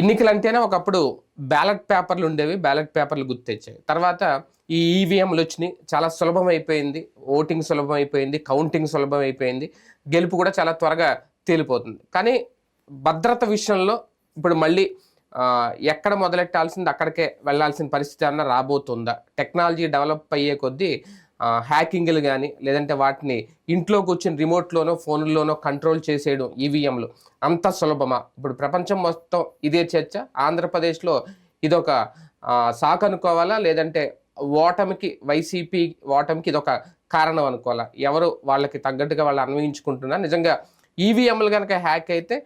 ఎన్నికలు అంటేనే ఒకప్పుడు బ్యాలెట్ పేపర్లు ఉండేవి, బ్యాలెట్ పేపర్లు గుర్తొచ్చాయి. తర్వాత ఈ ఈవీఎంలు వచ్చినాయి, చాలా సులభం అయిపోయింది, ఓటింగ్ సులభం అయిపోయింది, కౌంటింగ్ సులభం అయిపోయింది, గెలుపు కూడా చాలా త్వరగా తేలిపోతుంది. కానీ భద్రత విషయంలో ఇప్పుడు మళ్ళీ ఎక్కడ మొదలెట్టాల్సింది అక్కడికే వెళ్ళాల్సిన పరిస్థితి అన్న రాబోతుందా? టెక్నాలజీ డెవలప్ అయ్యే కొద్దీ హ్యాకింగ్లు కానీ లేదంటే వాటిని ఇంట్లో కూర్చొని రిమోట్లోనో ఫోన్లోనో కంట్రోల్ చేసేయడం ఈవీఎంలు అంత సులభమా? ఇప్పుడు ప్రపంచం మొత్తం ఇదే చర్చ. ఆంధ్రప్రదేశ్లో ఇదొక సాకు అనుకోవాలా, లేదంటే ఓటమికి వైసీపీ ఓటమికి ఇదొక కారణం అనుకోవాలా? ఎవరు వాళ్ళకి తగ్గట్టుగా వాళ్ళు అన్వయించుకుంటున్నా? నిజంగా ఈవీఎంలు కనుక హ్యాక్ అయితే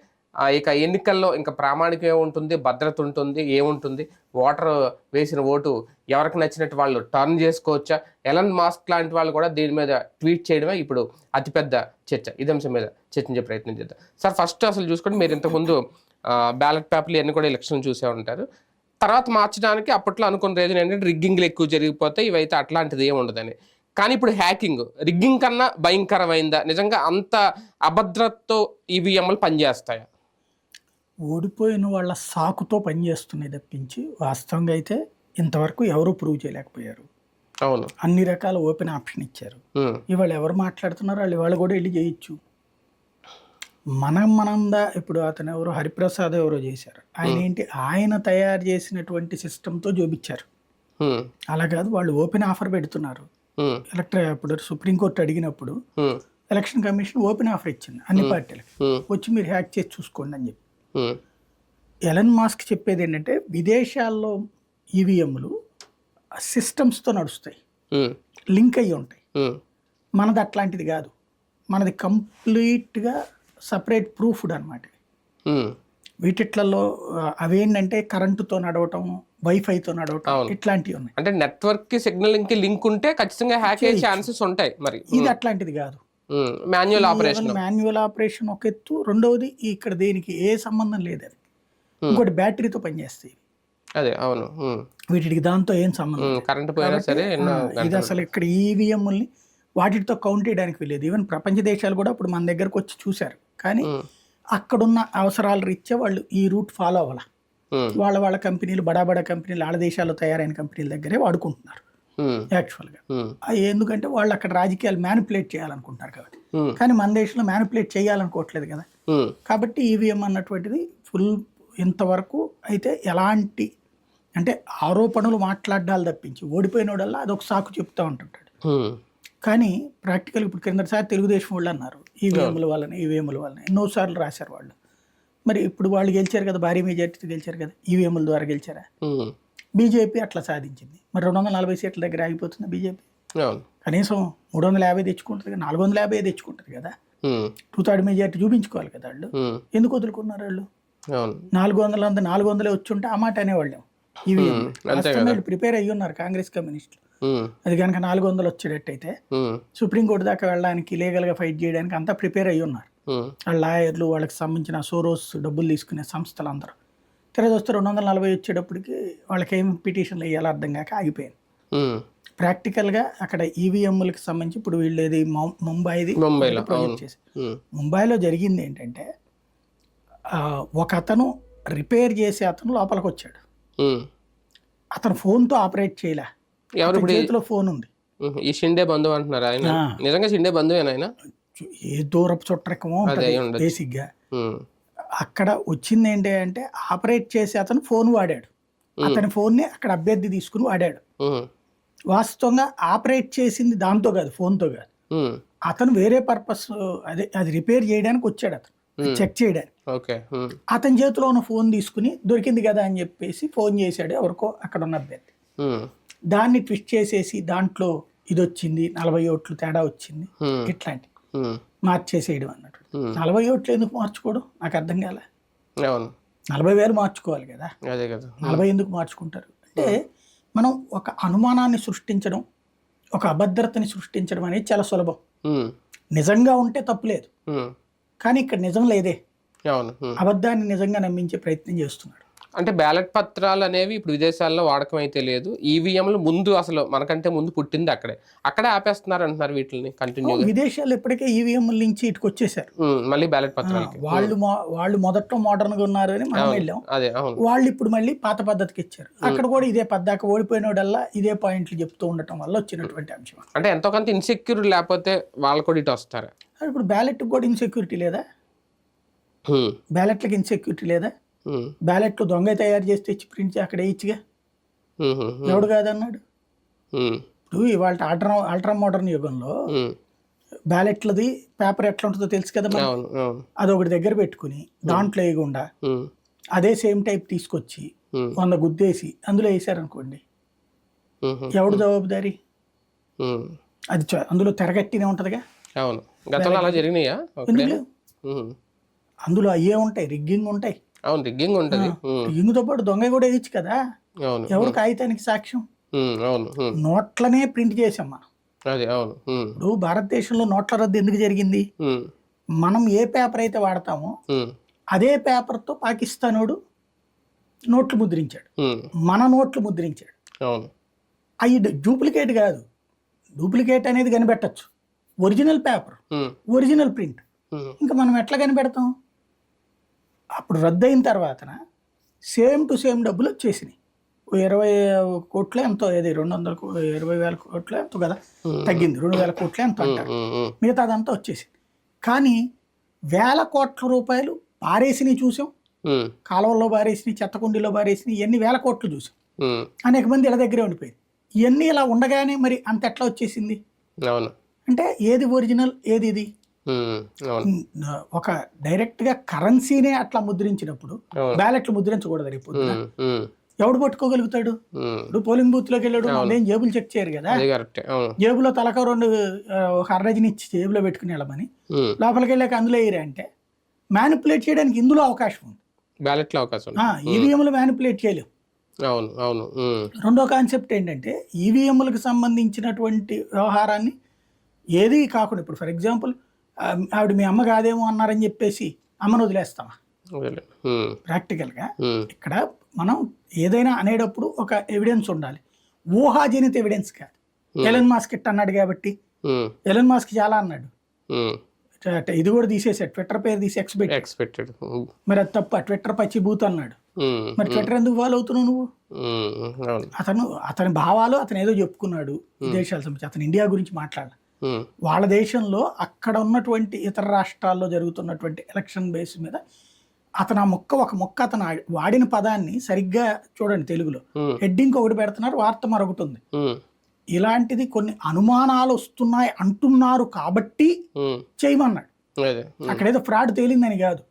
ఇక ఎన్నికల్లో ఇంకా ప్రామాణికం ఏముంటుంది, భద్రత ఉంటుంది, ఏముంటుంది? ఓటర్ వేసిన ఓటు ఎవరికి నచ్చినట్టు వాళ్ళు టర్న్ చేసుకోవచ్చా? ఎలన్ మాస్క్ లాంటి వాళ్ళు కూడా దీని మీద ట్వీట్ చేయడమే ఇప్పుడు అతిపెద్ద చర్చ. ఇదే అంశం మీద చర్చించే ప్రయత్నం చేద్దాం. సార్, ఫస్ట్ అసలు చూసుకుంటే మీరు ఇంతకుముందు బ్యాలెట్ పేపర్లు ఇవన్నీ కూడా ఎలక్షన్ చూసే ఉంటారు. తర్వాత మార్చడానికి అప్పట్లో అనుకున్న రీజన్ ఏంటంటే రిగ్గింగ్లు ఎక్కువ జరిగిపోతాయి, ఇవైతే అట్లాంటిది ఏమి ఉండదని. కానీ ఇప్పుడు హ్యాకింగ్ రిగ్గింగ్ కన్నా భయంకరమైందా? నిజంగా అంత అభద్రతతో ఈవీఎంలు పనిచేస్తాయా? ఓడిపోయిన వాళ్ళ సాకుతో పనిచేస్తున్నాయి తప్పించి వాస్తవంగా అయితే ఇంతవరకు ఎవరూ ప్రూవ్ చేయలేకపోయారు. అవును, అన్ని రకాల ఓపెన్ ఆప్షన్ ఇచ్చారు. ఇవాళ ఎవరు మాట్లాడుతున్నారు వాళ్ళు ఇవాళ కూడా వెళ్ళి చేయొచ్చు. మనందా ఇప్పుడు అతను ఎవరో హరిప్రసాద్ ఎవరో చేశారు. ఆయన ఏంటి, ఆయన తయారు చేసినటువంటి సిస్టంతో చూపించారు. అలా కాదు, వాళ్ళు ఓపెన్ ఆఫర్ పెడుతున్నారు. ఇప్పుడు సుప్రీంకోర్టు అడిగినప్పుడు ఎలక్షన్ కమిషన్ ఓపెన్ ఆఫర్ ఇచ్చింది అన్ని పార్టీలకు, వచ్చి మీరు హ్యాక్ చేసి చూసుకోండి అని చెప్పి. ఎలన్ మాస్క్ చెప్పేది ఏంటంటే విదేశాల్లో ఈవీఎంలు సిస్టమ్స్తో నడుస్తాయి, లింక్ అయ్యి ఉంటాయి. మనది అట్లాంటిది కాదు, మనది కంప్లీట్గా సపరేట్ ప్రూఫ్డ్ అనమాట. వీటిట్లలో అవేంటంటే కరెంటుతో నడవటం, వైఫైతో నడవటం, ఇట్లాంటివి ఉన్నాయి. అంటే నెట్వర్క్ కి సిగ్నలింగ్ కి లింక్ ఉంటే ఖచ్చితంగా హ్యాక్ అయ్యే ఛాన్సెస్ ఉంటాయి. మరి ఇది అట్లాంటిది కాదు, మాన్యువల్ ఆపరేషన్ ఒక ఎత్తు. రెండవది ఇక్కడ దేనికి ఏ సంబంధం లేదు, అది ఇంకోటి బ్యాటరీతో పనిచేస్తాయి. అదే, అవును, వీటికి దాంతో ఏం సంబంధం, కరెంట్ పోయినా సరే. ఇది అసలు ఇక్కడ ఈవీఎంల్ని వాటితో కౌంట్ చేయడానికి వెళ్ళేది. ఈవెన్ ప్రపంచ దేశాలు కూడా ఇప్పుడు మన దగ్గరకు వచ్చి చూశారు, కానీ అక్కడున్న అవసరాల రీత్యా వాళ్ళు ఈ రూట్ ఫాలో అవ్వాల. వాళ్ళ కంపెనీలు, బడా కంపెనీలు, వాళ్ళ దేశాల్లో తయారైన కంపెనీల దగ్గరే వాడుకుంటున్నారు యాక్చువల్గా. ఎందుకంటే వాళ్ళు అక్కడ రాజకీయాలు మ్యానిపులేట్ చేయాలనుకుంటున్నారు కాబట్టి. కానీ మన దేశంలో మ్యానిపులేట్ చేయాలనుకోవట్లేదు కదా. కాబట్టి ఈవీఎం అన్నటువంటిది ఫుల్ ఇంతవరకు అయితే ఎలాంటి అంటే ఆరోపణలు మాట్లాడాలి తప్పించి ఓడిపోయినోడల్లా అదొక సాకు చెప్తూ ఉంటుంటాడు. కానీ ప్రాక్టికల్ ఇప్పుడు కిందసారి తెలుగుదేశం వాళ్ళు అన్నారు ఈవీఎంల వలన ఎన్నోసార్లు రాశారు వాళ్ళు. మరి ఇప్పుడు వాళ్ళు గెలిచారు కదా, భారీ మెజార్టీతో గెలిచారు కదా, ఈవీఎంల ద్వారా గెలిచారా? బీజేపీ అట్లా సాధించింది. మరి 240 సీట్ల దగ్గర ఆగిపోతుంది బీజేపీ. కనీసం 350 తెచ్చుకుంటుంది కదా, 450 తెచ్చుకుంటుంది కదా. 2/3 మెజార్టీ చూపించుకోవాలి కదా వాళ్ళు. ఎందుకు వదులుకున్నారు వాళ్ళు? 400 వచ్చి ఉంటే ఆ మాట అనేవాళ్ళం. ఈవీఎం ప్రిపేర్ అయ్యి ఉన్నారు కాంగ్రెస్ కమ్యూనిస్టులు. అది కనుక 400 వచ్చేటట్టయితే సుప్రీంకోర్టు దాకా వెళ్ళడానికి, లీగల్ గా ఫైట్ చేయడానికి అంతా ప్రిపేర్ అయ్యి ఉన్నారు. వాళ్ళ లాయర్లు, వాళ్ళకి సంబంధించిన సోరోస్ డబ్బులు తీసుకునే సంస్థలు అందరూ. తర్వాత వస్తే 240 వచ్చేటప్పటికి వాళ్ళకి ఏం పిటిషన్లు వేయాలో అర్థం కాక ఆగిపోయింది. ప్రాక్టికల్గా అక్కడ ఈవీఎంలకు సంబంధించి ఇప్పుడు వీళ్ళేది ముంబైలో ప్రాజెక్ట్ చేసి ముంబైలో జరిగింది ఏంటంటే ఒక అతను రిపేర్ చేసే అతను లోపలికి వచ్చాడు. అతను ఫోన్తో ఆపరేట్ చేయలే, చేతిలో ఫోన్ ఉంది. ఈ షిండే బంధువు అంటున్నారు ఆయన. నిజంగా షిండే బంధువేనా ఆయన? ఏ దూరపు చుట్టరకమో బేసిక్ గా. అక్కడ వచ్చింది ఏంటి అంటే ఆపరేట్ చేసి అతను ఫోన్ వాడాడు, అతని ఫోన్ ని అక్కడ అభ్యర్థి తీసుకుని వాడాడు. వాస్తవంగా ఆపరేట్ చేసింది దాంతో కాదు, ఫోన్తో కాదు. అతను వేరే పర్పస్, అది రిపేర్ చేయడానికి వచ్చాడు, అతను చెక్ చేయడానికి. అతని చేతిలో ఉన్న ఫోన్ తీసుకుని దొరికింది కదా అని చెప్పేసి ఫోన్ చేశాడు ఎవరికో అక్కడ ఉన్న అభ్యర్థి. దాన్ని ట్విస్ట్ చేసేసి దాంట్లో ఇది వచ్చింది, 40 ఓట్లు తేడా వచ్చింది, ఇట్లాంటి మార్చేసేయడం అన్నట్టు. 40 ఓట్లు ఎందుకు మార్చుకోవడం నాకు అర్థం కాలే. 40,000 మార్చుకోవాలి కదా, 40 ఎందుకు మార్చుకుంటారు అంటే మనం ఒక అనుమానాన్ని సృష్టించడం, ఒక అభద్రతని సృష్టించడం అనేది చాలా సులభం. నిజంగా ఉంటే తప్పులేదు, కానీ ఇక్కడ నిజం లేదే, అబద్ధాన్ని నిజంగా నమ్మించే ప్రయత్నం చేస్తున్నాడు. అంటే బ్యాలెట్ పత్రాలు అనేవి ఇప్పుడు విదేశాల్లో వాడకం అయితే లేదు. ఈవీఎంలు ముందు అసలు మనకంటే ముందు పుట్టింది అక్కడే ఆపేస్తున్నారు అంటున్నారు వీటిని కంటిన్యూగా. విదేశాల్లో ఇప్పటికే ఈవీఎం నుంచి ఇటుకు వచ్చేసారు. మళ్ళీ బ్యాలెట్ పత్రాలకి వాళ్ళు మొదట్లో మోడర్న్ గా ఉన్నారు అని మనం వెళ్ళాం. అదే అవును. వాళ్ళు ఇప్పుడు మళ్ళీ పాత పద్ధతికి ఇచ్చారు. అక్కడ కూడా ఇదే పద్దాక ఓడిపోయినోడల్లా ఇదే పాయింట్లు చెప్తూ ఉండటం వల్ల వచ్చినటువంటి అంశం. అంటే ఎంతో కొంత ఇన్సెక్యూర్ లేకపోతే వాళ్ళు కూడా ఇటు వస్తారు. ఇప్పుడు బ్యాలెట్ కూడా ఇన్సెక్యూరిటీ లేదా? బ్యాలెట్లకి ఇన్సెక్యూరిటీ లేదా? బ్యాలెట్లు దొంగ తయారు చేసి తెచ్చి ప్రింట్ అక్కడ వేయచ్చుగా, ఎవడు కాదన్నాడు. ఇప్పుడు ఇవాళ అల్ట్రా మోడర్న్ యుగంలో బ్యాలెట్లది పేపర్ ఎట్లా ఉంటుందో తెలుసు కదా, అదొకటి దగ్గర పెట్టుకుని దాంట్లో వేయకుండా అదే సేమ్ టైప్ తీసుకొచ్చి 100 గుద్దేసి అందులో వేసారనుకోండి, ఎవడు జవాబుదారి? అది అందులో తెరగట్టినే ఉంటదిగా. అందులో అయ్యే ఉంటాయి, రిగ్గింగ్ ఉంటాయి. రిగ్గింగ్తో పాటు దొంగ కూడా వేయచ్చు కదా. ఎవరు కాగితానికి సాక్ష్యం? నోట్లనే ప్రింట్ చేసాం మనం. ఇప్పుడు భారతదేశంలో నోట్ల రద్దు ఎందుకు జరిగింది? మనం ఏ పేపర్ అయితే వాడతామో అదే పేపర్తో పాకిస్తానోడు నోట్లు ముద్రించాడు, మన నోట్లు ముద్రించాడు. అవి డూప్లికేట్ కాదు. డూప్లికేట్ అనేది కనిపెట్టచ్చు, ఒరిజినల్ పేపర్, ఒరిజినల్ ప్రింట్. ఇంకా మనం ఎట్లా కనిపెడతాం? అప్పుడు రద్దు అయిన తర్వాత సేమ్ టు సేమ్ డబ్బులు వచ్చేసినాయి. 20 కోట్ల ఎంతో, ఏది 220,000 కోట్ల ఎంతో కదా తగ్గింది, 2,000 కోట్ల ఎంతో అంటారు. మిగతా అదంతా వచ్చేసింది. కానీ 1,000 కోట్ల రూపాయలు పారేసినవి చూసాం, కాలువల్లో పారేసినవి, చెత్తకుండీలో పారేసినవి, ఇవన్నీ 1,000 కోట్లు చూసాం. అనేక మంది ఇలా దగ్గరే ఉండిపోయింది. ఇవన్నీ ఇలా ఉండగానే మరి అంత ఎట్లా వచ్చేసింది అంటే ఏది ఒరిజినల్ ఏది ఇది? ఒక డైరెక్ట్ గా కరెన్సీనే అట్లా ముద్రించినప్పుడు బ్యాలెట్లు ముద్రించకూడదు. రేపు ఎవడు పట్టుకోగలుగుతాడు? ఇప్పుడు పోలింగ్ బూత్ లోకి వెళ్ళాడు, ఏం జేబులు చెక్ చేయరు కదా. జేబులో తలక ఒక అర్రజని ఇచ్చి జేబులో పెట్టుకుని వెళ్ళమని లోపలికి వెళ్ళాక అందులో వేయరా అంటే మ్యానిపులేట్ చేయడానికి ఇందులో అవకాశం ఉంది, బ్యాలెట్లో అవకాశం. ఈవీఎంలు మ్యానిపులేట్ చేయలేము. రెండో కాన్సెప్ట్ ఏంటంటే ఈవీఎంలకు సంబంధించినటువంటి వ్యవహారాన్ని ఏది కాకుండా, ఇప్పుడు ఫర్ ఎగ్జాంపుల్ ఆవిడ మీ అమ్మ కాదేమో అన్నారని చెప్పేసి అమ్మను వదిలేస్తామా? ప్రాక్టికల్గా ఇక్కడ మనం ఏదైనా అనేటప్పుడు ఒక ఎవిడెన్స్ ఉండాలి, ఊహాజనిత ఎవిడెన్స్ కాదు. ఎలన్ మాస్క్ ఇట్ అన్నాడు కాబట్టి, ఎలన్ మాస్క్ చాలా అన్నాడు, ఇది కూడా తీసేసాడు, ట్విట్టర్ పేరు తీసి ఎక్స్ పెట్టాడు. మరి అది తప్ప, ట్విట్టర్ పచ్చి బూత్ అన్నాడు. మరి ట్విట్టర్ ఎందుకు ఫాలో అవుతున్నావు నువ్వు? అతని భావాలు అతను ఏదో చెప్పుకున్నాడు విదేశాల సంబంధించి, అతను ఇండియా గురించి మాట్లాడాలి. వాళ్ళ దేశంలో అక్కడ ఉన్నటువంటి ఇతర రాష్ట్రాల్లో జరుగుతున్నటువంటి ఎలక్షన్ బేస్ మీద అతను ఒక మొక్క అతను వాడిన పదాన్ని సరిగ్గా చూడండి, తెలుగులో హెడ్డింగ్ ఒకటి పెడుతున్నారు, వార్త మరొకటి ఉంది. ఇలాంటిది కొన్ని అనుమానాలు వస్తున్నాయి అంటున్నారు కాబట్టి చేయమన్నాడు. అక్కడేదో ఫ్రాడ్ తేలిందని కాదు,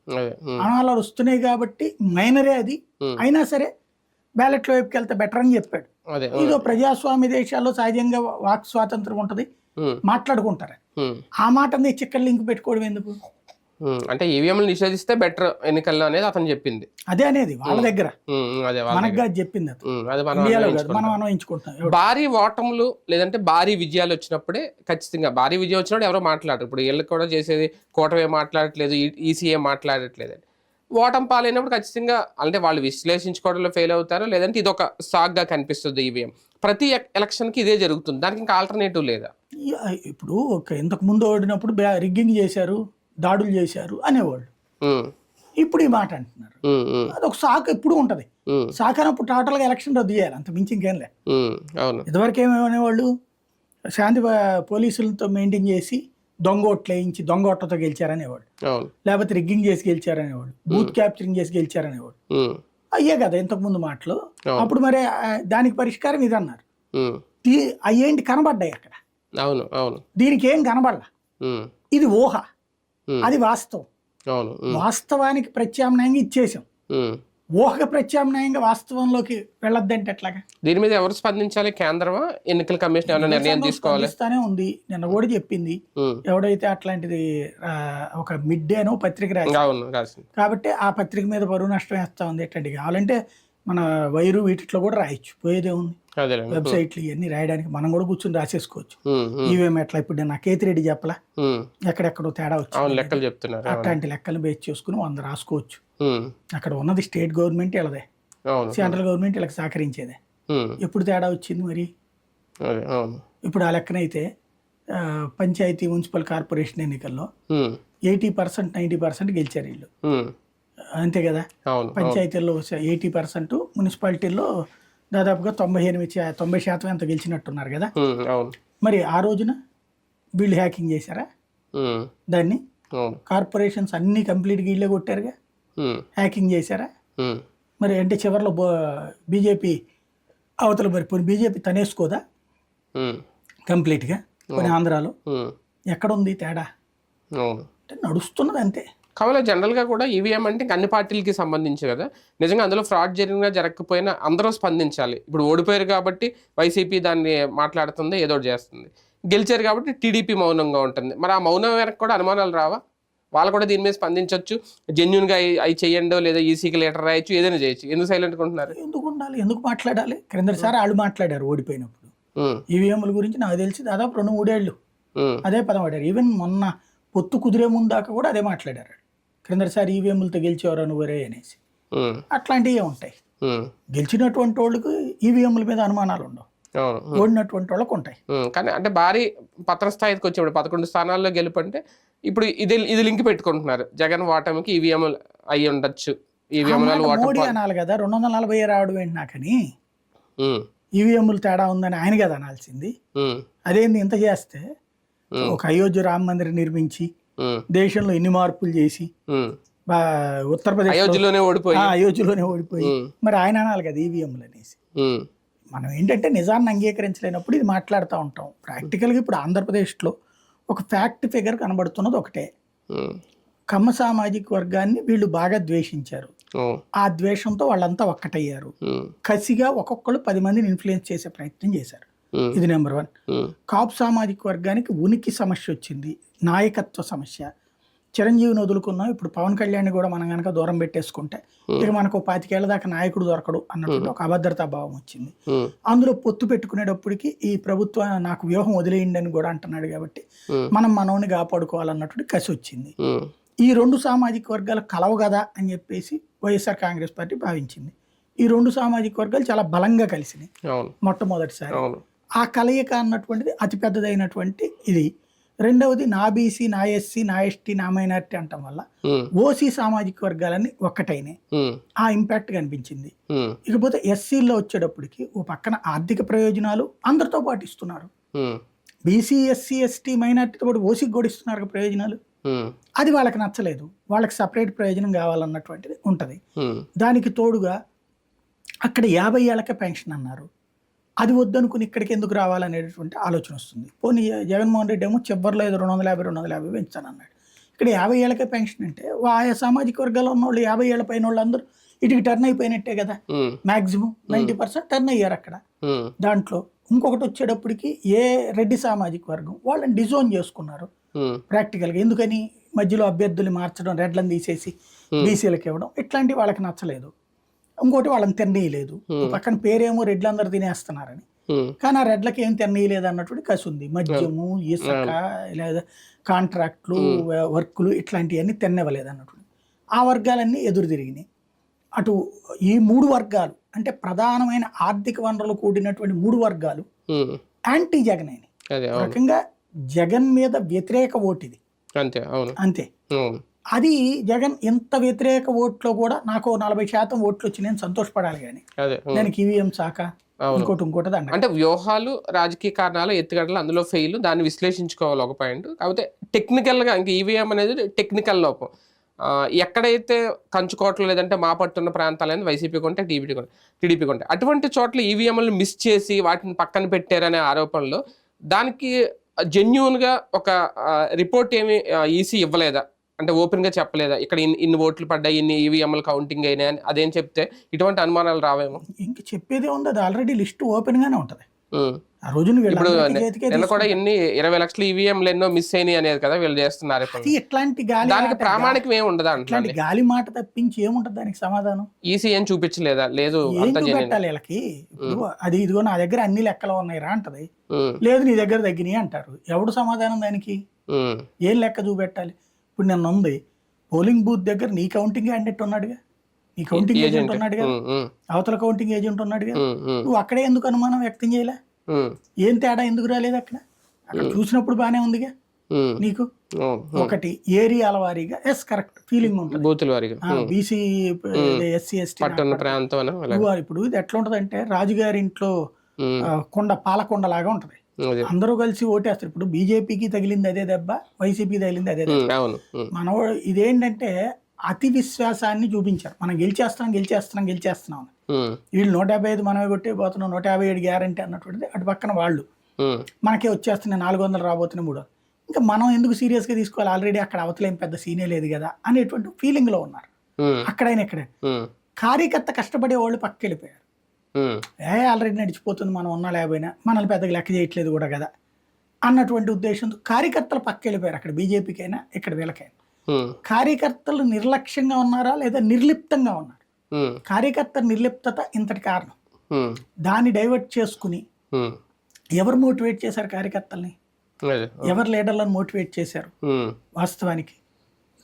అనుమానాలు వస్తున్నాయి కాబట్టి మైనరే అది, అయినా సరే బ్యాలెట్ వైపుకి వెళ్తే బెటర్ అని చెప్పాడు. ఇదో ప్రజాస్వామ్య దేశాల్లో సహజంగా వాక్ స్వాతంత్రం ఉంటది, మాట్లాడుకుంటారు. ఆ మాట చిక్కల లింక్ పెట్టుకోవడం ఎందుకు? అంటే ఈవీఎంలు నిషేధిస్తే బెటర్ ఎన్నికల్లో అనేది అతను చెప్పింది. అదే అనేది వాళ్ళ దగ్గర, మనకు చెప్పింది మనం అన్వయించుకుంటాం. భారీ ఓటములు లేదంటే భారీ విజయాలు వచ్చినప్పుడే, ఖచ్చితంగా భారీ విజయం వచ్చినప్పుడు ఎవరో మాట్లాడరు. ఇప్పుడు వీళ్ళు కూడా చేసేది కూటమి మాట్లాడట్లేదు, ఈసీఏ మాట్లాడట్లేదు. ఓటమి పాలైనప్పుడు ఖచ్చితంగా అంటే వాళ్ళు విశ్లేషించుకోవడంలో ఫెయిల్ అవుతారు, లేదంటే ఇది ఒక సాగ్గా కనిపిస్తుంది. ఈవీఎం ప్రతి ఎలక్షన్కి ఇదే జరుగుతుంది, దానికి ఇంకా ఆల్టర్నేటివ్ లేదా? ఇప్పుడు ఇంతకు ముందు ఓడినప్పుడు రిగ్గింగ్ చేశారు, దాడులు చేశారు అనేవాళ్ళు, ఇప్పుడు ఈ మాట అంటున్నారు. అదొక సాకు ఎప్పుడు ఉంటది. సాకు అన్నప్పుడు టోటల్గా ఎలక్షన్ రద్దు చేయాలి, అంత మించి ఇంకేం లే. ఇదివరకు ఏమనేవాళ్ళు, శాంతి పోలీసులతో మెయింటైన్ చేసి దొంగ ఓట్లు వేయించి దొంగ ఓట్లతో గెలిచారనేవాడు, లేకపోతే రిగ్గింగ్ చేసి గెలిచారనేవాడు, బూత్ క్యాప్చరింగ్ చేసి గెలిచారనేవాడు. అయ్యే కదా ఇంతకు ముందు మాటలు. అప్పుడు మరి దానికి పరిష్కారం ఇది అన్నారు. అయ్యేంటి కనబడ్డాయి అక్కడ, దీనికి ఏం కనబడలా. ఇది ఊహ, అది వాస్తవం. వాస్తవానికి ప్రత్యామ్నాయంగా ఇచ్చేసాం, ఊహక ప్రత్యామ్నాయంగా వాస్తవంలోకి వెళ్ళొద్దంటే ఎట్లాగా? దీని మీద ఎవరు స్పందించాలి? కేంద్రమా, ఎన్నికల కమిషన్ ఏమైనా నిర్ణయం తీసుకోవాలి? ఉంది, నిన్న కూడా చెప్పింది. ఎవడైతే అట్లాంటిది ఒక మిడ్ డేనో పత్రిక రాసి, కాబట్టి ఆ పత్రిక మీద బరువు నష్టం వేస్తా ఉంది. ఎట్లాంటి కావాలంటే మన వైరు వీటిలో కూడా రాయొచ్చు, పోయేదే ఉంది. వెబ్సైట్లు ఇవన్నీ రాయడానికి మనం కూడా కూర్చొని రాసేసుకోవచ్చు. ఈవీఎం ఎట్లా, ఇప్పుడు నాకు కేతిరెడ్డి చెప్పలా, ఎక్కడెక్కడో తేడా వచ్చి అట్లాంటి లెక్కలు బేస్ చేసుకుని 100 రాసుకోవచ్చు. అక్కడ ఉన్నది స్టేట్ గవర్నమెంట్ ఇలాదే, అవును సెంట్రల్ గవర్నమెంట్ వీళ్ళకి సహకరించేదే. ఎప్పుడు తేడా వచ్చింది మరి? అదే అవును ఇప్పుడు ఆ లెక్కనైతే పంచాయతీ మున్సిపల్ కార్పొరేషన్ ఎన్నికల్లో 80% 90% గెలిచారు వీళ్ళు, అంతే కదా. అవును పంచాయతీల్లో 80%, మున్సిపాలిటీల్లో దాదాపుగా 90% ఎంత గెలిచినట్టున్నారు కదా. అవును మరి ఆ రోజున వీళ్ళు హ్యాకింగ్ చేశారా దాన్ని? అవును కార్పొరేషన్స్ అన్నీ కంప్లీట్గా వీళ్ళే కొట్టారుగా, హ్యాకింగ్ చేశారా? మరి అంటే చివరిలో బీజేపీ అవతల మరి పోనీ బీజేపీ తనేసుకోదా కంప్లీట్గా? కొన్ని ఆంధ్రాలో ఎక్కడుంది తేడా? అంటే నడుస్తున్నది అంతే. కావాలి జనరల్గా కూడా ఈవీఎం అంటే అన్ని పార్టీలకి సంబంధించి కదా, నిజంగా అందులో ఫ్రాడ్ జరిగినా జరగకపోయినా అందరూ స్పందించాలి. ఇప్పుడు ఓడిపోయారు కాబట్టి వైసీపీ దాన్ని మాట్లాడుతుంది, ఏదో చేస్తుంది. గెలిచారు కాబట్టి టీడీపీ మౌనంగా ఉంటుంది. మరి ఆ మౌనం వెనక కూడా అనుమానాలు రావా? వాళ్ళు కూడా దీని మీద స్పందించవచ్చు, జెన్యున్గా అవి చెయ్యండో లేదా ఈసీకి లెటర్ రాయొచ్చు, ఏదైనా చేయొచ్చు. ఎందుకు సైలెంట్గా ఉంటున్నారు? ఎందుకు ఉండాలి, ఎందుకు మాట్లాడాలి? క్రిందసారి వాళ్ళు మాట్లాడారు ఓడిపోయినప్పుడు ఈవీఎంల గురించి. నాకు తెలిసి దాదాపు 2-3 ఏళ్ళు అదే పదం వాడారు. ఈవెన్ మొన్న పొత్తు కుదిరే ముందు దాకా కూడా అదే మాట్లాడారు. క్రిందసారి ఈవీఎంలతో గెలిచేవారు నువ్వరే అనేసి. అట్లాంటివే ఉంటాయి. గెలిచినటువంటి వాళ్ళకి ఈవీఎంల మీద అనుమానాలు ఉండవు, ఓడినటువంటి వాళ్ళకు ఉంటాయి. కానీ అంటే భారీ పత్ర స్థాయికి వచ్చినప్పుడు 11 స్థానాల్లో గెలుపంటే ఇప్పుడు ఇది లింక్ పెట్టుకుంటున్నారు, జగన్ ఓటమికి ఈవీఎం అయ్యి ఉండొచ్చు. మోడీ అనాలి కదా, 240 రావడం ఏంటి నాకని. ఈవీఎంలు తేడా ఉందని ఆయన కదా అనాల్సింది. అదేంది ఇంత చేస్తే ఒక అయోధ్య రామ మందిరం నిర్మించి దేశంలో ఎన్ని మార్పులు చేసి ఉత్తరప్రదేశ్ అయోధ్యలోనే ఓడిపోయి మరి ఆయన అనాలి కదా ఈవీఎంలు అనేసి. మనం ఏంటంటే నిజాన్ని అంగీకరించలేనప్పుడు ఇది మాట్లాడుతూ ఉంటాం. ప్రాక్టికల్గా ఇప్పుడు ఆంధ్రప్రదేశ్లో ఒక ఫ్యాక్ట్ ఫిగర్ కనబడుతున్నది ఒకటే, కమ్మ సామాజిక వర్గాన్ని వీళ్ళు బాగా ద్వేషించారు. ఆ ద్వేషంతో వాళ్ళంతా ఒక్కటయ్యారు. కసిగా ఒక్కొక్కరు 10 మందిని ఇన్ఫ్లుయెన్స్ చేసే ప్రయత్నం చేశారు. ఇది నెంబర్ 1. కాపు సామాజిక వర్గానికి ఉనికి సమస్య వచ్చింది, నాయకత్వ సమస్య. చిరంజీవిని వదులుకున్నాం, ఇప్పుడు పవన్ కళ్యాణ్ కూడా మనం కనుక దూరం పెట్టేసుకుంటే ఇక మనకు 25 ఏళ్ల దాకా నాయకుడు దొరకడు అన్నట్టు ఒక అభద్రతా భావం వచ్చింది. అందులో పొత్తు పెట్టుకునేటప్పటికి ఈ ప్రభుత్వం నాకు వ్యూహం వదిలేయండి అని కూడా అంటున్నాడు కాబట్టి మనం మనోని కాపాడుకోవాలన్నటువంటి కసి వచ్చింది. ఈ 2 సామాజిక వర్గాలు కలవు కదా అని చెప్పేసి వైఎస్ఆర్ కాంగ్రెస్ పార్టీ భావించింది. ఈ 2 సామాజిక వర్గాలు చాలా బలంగా కలిసినాయి మొట్టమొదటిసారి. ఆ కలయిక అన్నటువంటిది అతిపెద్దదైనటువంటి ఇది. రెండవది నా బీసీ, నా ఎస్సీ, నా ఎస్టీ, నా మైనారిటీ అంటాం వల్ల ఓసీ సామాజిక వర్గాలన్నీ ఒక్కటైనాయి. ఆ ఇంపాక్ట్ కనిపించింది. ఇకపోతే ఎస్సీల్లో వచ్చేటప్పటికి ఓ పక్కన ఆర్థిక ప్రయోజనాలు అందరితో పాటు ఇస్తున్నారు. బీసీ, ఎస్సీ, ఎస్టీ, మైనారిటీతో పాటు ఓసీకి కూడా ఇస్తున్నారు ప్రయోజనాలు. అది వాళ్ళకి నచ్చలేదు, వాళ్ళకి సపరేట్ ప్రయోజనం కావాలన్నటువంటిది ఉంటుంది. దానికి తోడుగా అక్కడ 50 ఏళ్ళకే పెన్షన్ అన్నారు, అది వద్దనుకుని ఇక్కడికి ఎందుకు రావాలనేటువంటి ఆలోచన వస్తుంది. పోనీ జగన్మోహన్ రెడ్డి ఏమో చివరిలో 250 పెంచానన్నాడు. ఇక్కడ 50 ఏళ్ళకే పెన్షన్ అంటే ఆయా సామాజిక వర్గాల్లో ఉన్న వాళ్ళు 50 ఏళ్ళ పైన వాళ్ళు అందరూ ఇటుకి టర్న్ అయిపోయినట్టే కదా. మాక్సిమం 90% టర్న్ అయ్యారు అక్కడ. దాంట్లో ఇంకొకటి వచ్చేటప్పటికి ఏ రెడ్డి సామాజిక వర్గం వాళ్ళని డిజోన్ చేసుకున్నారు ప్రాక్టికల్గా. ఎందుకని మధ్యలో అభ్యర్థులు మార్చడం, రెడ్లను తీసేసి బీసీలకు ఇవ్వడం, ఇట్లాంటివి వాళ్ళకి నచ్చలేదు. ఇంకోటి వాళ్ళని తిన్నీయలేదు. పక్కన పేరేమో రెడ్లందరూ తినేస్తున్నారని, కానీ ఆ రెడ్లకి ఏం తిన్నీయలేదు అన్నటువంటి కసి ఉంది. మద్యము, ఇసుక, లేదా కాంట్రాక్ట్లు, వర్కులు ఇట్లాంటివన్నీ తిన్నవ్వలేదు అన్నటువంటి ఆ వర్గాలన్నీ ఎదురు తిరిగినాయి. అటు ఈ 3 వర్గాలు అంటే ప్రధానమైన ఆర్థిక వనరులు కూడినటువంటి 3 వర్గాలు యాంటీ జగన్ అయినాయి. రకంగా జగన్ మీద వ్యతిరేక ఓటు ఇది అంతే. అది జగన్ ఎంత వ్యతిరేక ఓట్లో కూడా నాకు 40% ఓట్లు వచ్చి నేను సంతోషపడాలి, కానీ దానికి ఈవీఎం శాఖ ఇంకోటి అంటే వ్యూహాలు, రాజకీయ కారణాలు, ఎత్తుగడలు అందులో ఫెయిల్, దాన్ని విశ్లేషించుకోవాలి ఒక పాయింట్. కాకపోతే టెక్నికల్గా ఇంకా ఈవీఎం అనేది టెక్నికల్ లోపం. ఎక్కడైతే కంచుకోట్లు లేదంటే మా పట్టున్న ప్రాంతాలైనా వైసీపీ కొంటే టీడీపీ కొంటే అటువంటి చోట్ల ఈవీఎంలను మిస్ చేసి వాటిని పక్కన పెట్టారనే ఆరోపణలు, దానికి జెన్యూన్గా ఒక రిపోర్ట్ ఏమి ఈసీ ఇవ్వలేదా? అంటే ఓపెన్గా చెప్పలేదా ఇక్కడ ఇన్ని ఓట్లు పడ్డాయి, ఇన్ని ఈవీఎంలు కౌంటింగ్ అయినాయి అని? అదేం చెప్తే ఇటువంటి అనుమానాలు రావేమో. ఇంక చెప్పేదే ఉంది, అది ఆల్రెడీ లిస్ట్ ఓపెన్ గానే ఉంటది. ఆ రోజు ఇప్పుడు నిన్న కూడా ఎన్ని 20 లక్షల ఈవీఎంలు ఎన్నో మిస్ అయినాయి అనేది కదా వీళ్ళు చేస్తున్నారు. ఇట్లాంటి గాలి, దానికి ప్రామాణికం ఏమి ఉండదా? ఇట్లాంటి గాలి మాట తప్పించి ఏముంటది దానికి సమాధానం? ఈసీ ఏం చూపించలేదా? లేదు పెట్టాలి వీళ్ళకి. అది ఇదిగో నా దగ్గర అన్ని లెక్కలు ఉన్నాయి రా అంటది, లేదు నీ దగ్గర తగ్గినాయి అంటారు. ఎవడు సమాధానం దానికి? ఏం లెక్క చూపెట్టాలి? ఇప్పుడు నిన్న ఉంది పోలింగ్ బూత్ దగ్గర నీ కౌంటింగ్ క్యాండిడేట్ ఉన్నాడుగా, ఈ కౌంటింగ్ ఏజెంట్ ఉన్నాడు కదా, అవతల కౌంటింగ్ ఏజెంట్ ఉన్నాడు కదా, నువ్వు అక్కడే ఎందుకు అనుమానం వ్యక్తం చేయలే? ఏం తేడా ఎందుకు రాలేదు అక్కడ? అక్కడ చూసినప్పుడు బానే ఉందిగా నీకు. ఒకటి ఏరియాల వారీగా ఎస్ కరెక్ట్ ఫీలింగ్ ఉంటుంది, బూతుల వారీగా బీసీ ఎస్సీ ఎస్టీ ఇప్పుడు ఇది ఎట్లా ఉంటది అంటే రాజుగారి ఇంట్లో కొండ పాలకొండ లాగా ఉంటది, అందరూ కలిసి ఓటేస్తారు. ఇప్పుడు బీజేపీకి తగిలింది అదే దెబ్బ, వైసీపీకి తగిలింది అదే దెబ్బ. మన ఇదేంటంటే అతి విశ్వాసాన్ని చూపించారు, మనం గెలిచేస్తున్నాం వీళ్ళు 155 మనమే కొట్టే పోతున్నాం, 157 గ్యారంటీ అన్నటువంటిది. అటు పక్కన వాళ్ళు మనకే వచ్చేస్తున్నాయి 400 రాబోతున్నాయి 300. ఇంకా మనం ఎందుకు సీరియస్గా తీసుకోవాలి, ఆల్రెడీ అక్కడ అవతలేం పెద్ద సీనే లేదు కదా అనేటువంటి ఫీలింగ్ లో ఉన్నారు. అక్కడైనా కార్యకర్త కష్టపడే వాళ్ళు పక్కకి వెళ్ళిపోయారు. ఆల్రెడీ నడిచిపోతుంది, మనం ఉన్నా లేకపోయినా మనల్ని పెద్దగా లెక్క చేయట్లేదు కూడా కదా అన్నటువంటి ఉద్దేశంతో కార్యకర్తలు పక్క వెళ్ళిపోయారు. అక్కడ బీజేపీకైనా ఇక్కడ వీళ్ళకైనా కార్యకర్తలు నిర్లక్ష్యంగా ఉన్నారా లేదా నిర్లిప్తంగా ఉన్నారు? కార్యకర్త నిర్లిప్తత ఇంతటి కారణం. దాన్ని డైవర్ట్ చేసుకుని ఎవరు మోటివేట్ చేశారు కార్యకర్తల్ని, ఎవరు లీడర్లను మోటివేట్ చేశారు? వాస్తవానికి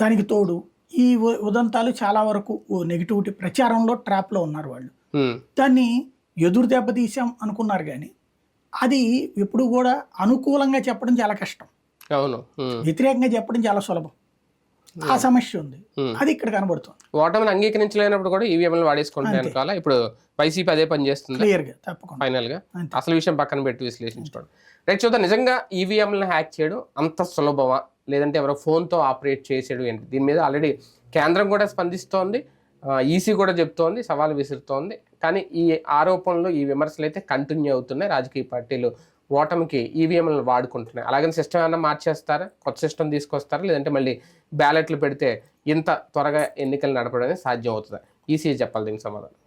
దానికి తోడు ఈ ఉదంతాలు చాలా వరకు నెగిటివిటీ ప్రచారంలో ట్రాప్లో ఉన్నారు వాళ్ళు. దాన్ని ఎదురు దెబ్బతీసాం అనుకున్నారు కానీ అది ఎప్పుడు కూడా అనుకూలంగా చెప్పడం చాలా కష్టం, వ్యతిరేకంగా చెప్పడం చాలా సులభం. ఆ సమస్య ఉంది, అది ఇక్కడ కనబడుతుంది. ఓటమిని అంగీకరించలేనప్పుడు కూడా ఈవీఎంలు వాడేసుకుంటాను. ఇప్పుడు వైసీపీ అదే పని చేస్తుంది క్లియర్గా, తప్పకుండా. ఫైనల్ గా అసలు విషయం పక్కన పెట్టి విశ్లేషించుకోండి. రైట్, చూద్దాం నిజంగా ఈవీఎంలను హ్యాక్ చేయడం అంత సులభమా, లేదంటే ఎవరో ఫోన్తో ఆపరేట్ చేసేయడం ఏంటి? దీని మీద ఆల్రెడీ కేంద్రం కూడా స్పందిస్తోంది, ఈసీ కూడా చెప్తోంది, సవాలు విసురుతోంది. కానీ ఈ ఆరోపణలు, ఈ విమర్శలు అయితే కంటిన్యూ అవుతున్నాయి. రాజకీయ పార్టీలు ఓటమికి ఈవీఎంలను వాడుకుంటున్నాయి. అలాగని సిస్టమ్ ఏమన్నా మార్చేస్తారా, కొత్త సిస్టమ్ తీసుకొస్తారా, లేదంటే మళ్ళీ బ్యాలెట్లు పెడితే ఇంత త్వరగా ఎన్నికలు నడపడం సాధ్యం అవుతుందా? ఈసీ చెప్పాలి దీనికి సమాధానం.